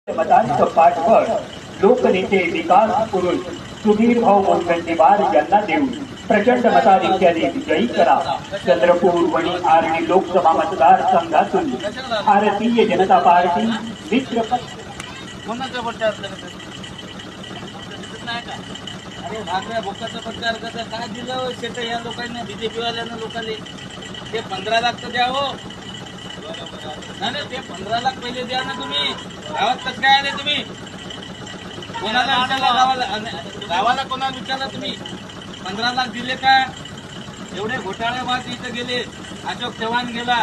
मतांत पाठबळ लोकनेते विकास पुरुष सुधीर भाऊ मोंडंडीवार यांना देऊन प्रचंड मताधिक्याने विजयी करा। चंद्रपूर वणी आर्णी लोकसभा मतदारसंघातून भारतीय जनता पार्टी मित्र भाकऱ्या भोकाचा प्रचार करता काय दिलं शेट या लोकांना बीजेपी वाल्यांना लोकांना ते 15 लाख तर द्या हो। नाही ते 15 लाख पहिले द्या ना तुम्ही। गावात कसं काय आले तुम्ही? कोणाला विचारला? गावाला कोणाला विचारला तुम्ही? 15 लाख दिले का? एवढे घोटाळेबाज इथं गेले, अशोक चव्हाण गेला,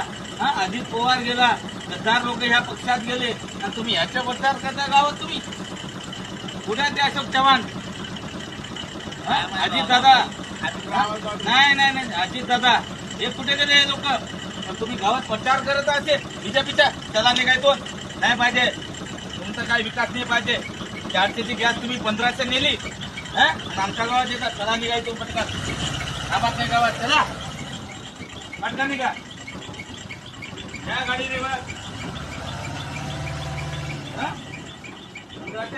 अजित पवार गेला, 10 लोक ह्या पक्षात गेले आणि तुम्ही ह्याच्या प्रचार करता गावात तुम्ही? कुठे ते अशोक चव्हाण? अजित दादा नाही अजित दादा हे कुठे गेले हे लोक? तुम्ही गावात प्रचार करत असे बीजेपीच्या चला निघायतो नाही पाहिजे, तुमचा काही विकास नाही पाहिजे। 400ची गॅस तुम्ही 1500 नेली, आमच्या गावात येतात चला निघायचो पटकन गावात नाही गावात चला पटकन निघा या गाडीने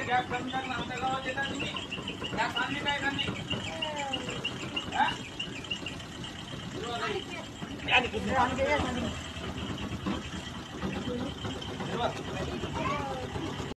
गॅस कमी टाकला आमच्या गावात येतात तुम्ही गॅस आणली काय खाल्ली